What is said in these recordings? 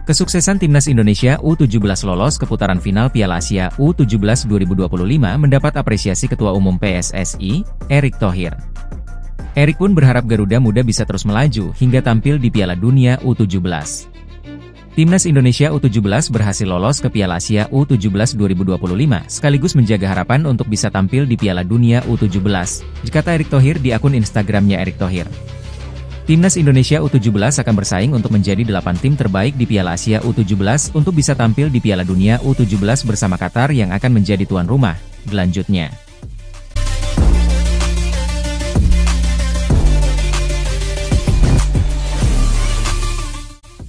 Kesuksesan Timnas Indonesia U17 lolos ke putaran final Piala Asia U17 2025 mendapat apresiasi Ketua Umum PSSI, Erick Thohir. Erick pun berharap Garuda Muda bisa terus melaju hingga tampil di Piala Dunia U17. Timnas Indonesia U17 berhasil lolos ke Piala Asia U17 2025, sekaligus menjaga harapan untuk bisa tampil di Piala Dunia U17, kata Erick Thohir di akun Instagramnya Erick Thohir. Timnas Indonesia U17 akan bersaing untuk menjadi 8 tim terbaik di Piala Asia U17 untuk bisa tampil di Piala Dunia U17 bersama Qatar yang akan menjadi tuan rumah, gelanjutnya.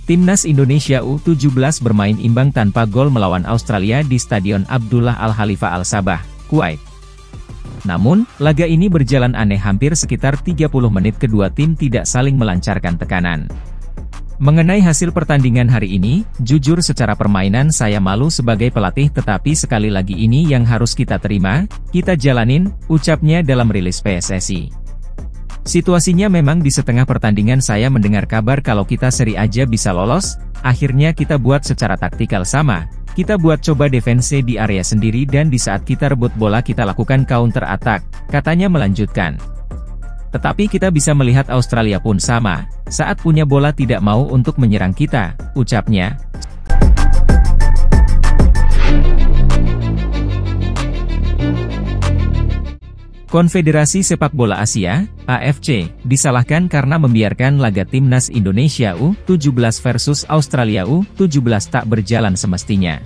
Timnas Indonesia U17 bermain imbang tanpa gol melawan Australia di Stadion Abdullah Al-Khalifa Al-Sabah, Kuwait. Namun, laga ini berjalan aneh hampir sekitar 30 menit kedua tim tidak saling melancarkan tekanan. Mengenai hasil pertandingan hari ini, jujur secara permainan saya malu sebagai pelatih tetapi sekali lagi ini yang harus kita terima, kita jalanin, ucapnya dalam rilis PSSI. Situasinya memang di setengah pertandingan saya mendengar kabar kalau kita seri aja bisa lolos, akhirnya kita buat secara taktikal sama. Kita buat coba defense di area sendiri dan di saat kita rebut bola kita lakukan counter attack, katanya melanjutkan. Tetapi kita bisa melihat Australia pun sama, saat punya bola tidak mau untuk menyerang kita, ucapnya. Konfederasi Sepak Bola Asia, AFC, disalahkan karena membiarkan laga Timnas Indonesia U17 versus Australia U17 tak berjalan semestinya.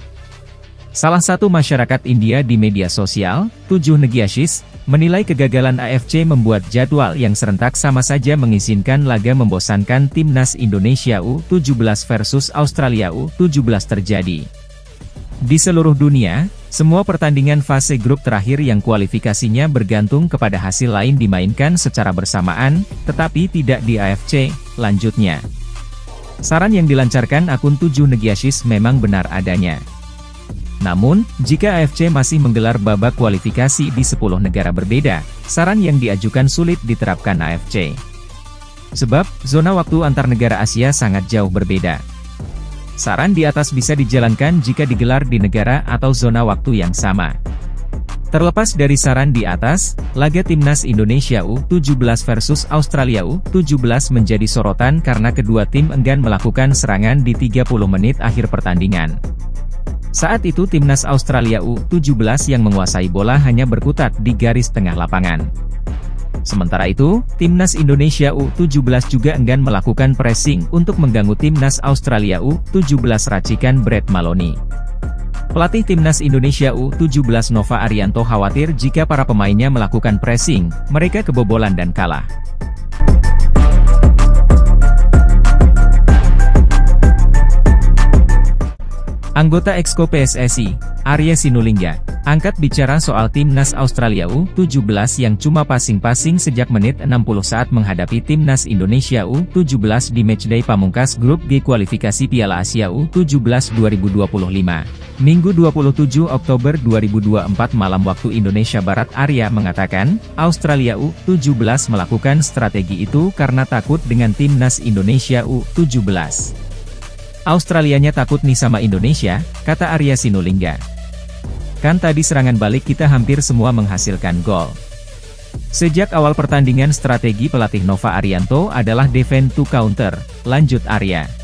Salah satu masyarakat India di media sosial, 7 Negyasis, menilai kegagalan AFC membuat jadwal yang serentak sama saja mengizinkan laga membosankan Timnas Indonesia U17 versus Australia U17 terjadi. Di seluruh dunia, semua pertandingan fase grup terakhir yang kualifikasinya bergantung kepada hasil lain dimainkan secara bersamaan, tetapi tidak di AFC, lanjutnya. Saran yang dilancarkan akun 7 Negyasis memang benar adanya. Namun, jika AFC masih menggelar babak kualifikasi di 10 negara berbeda, saran yang diajukan sulit diterapkan AFC. Sebab, zona waktu antar negara Asia sangat jauh berbeda. Saran di atas bisa dijalankan jika digelar di negara atau zona waktu yang sama. Terlepas dari saran di atas, laga Timnas Indonesia U17 versus Australia U17 menjadi sorotan karena kedua tim enggan melakukan serangan di 30 menit akhir pertandingan. Saat itu Timnas Australia U17 yang menguasai bola hanya berkutat di garis tengah lapangan. Sementara itu, Timnas Indonesia U17 juga enggan melakukan pressing untuk mengganggu Timnas Australia U17 racikan Brett Maloney. Pelatih Timnas Indonesia U17 Nova Arianto khawatir jika para pemainnya melakukan pressing, mereka kebobolan dan kalah. Anggota Exco PSSI, Arya Sinulinga, angkat bicara soal Timnas Australia U17 yang cuma passing-passing sejak menit 60 saat menghadapi Timnas Indonesia U17 di matchday pamungkas grup G kualifikasi Piala Asia U17 2025. Minggu 27 Oktober 2024 malam waktu Indonesia Barat. Arya mengatakan, Australia U17 melakukan strategi itu karena takut dengan Timnas Indonesia U17. Australianya takut nih sama Indonesia, kata Arya Sinulinga. Kan tadi serangan balik kita hampir semua menghasilkan gol. Sejak awal pertandingan strategi pelatih Nova Arianto adalah defend to counter, lanjut Arya.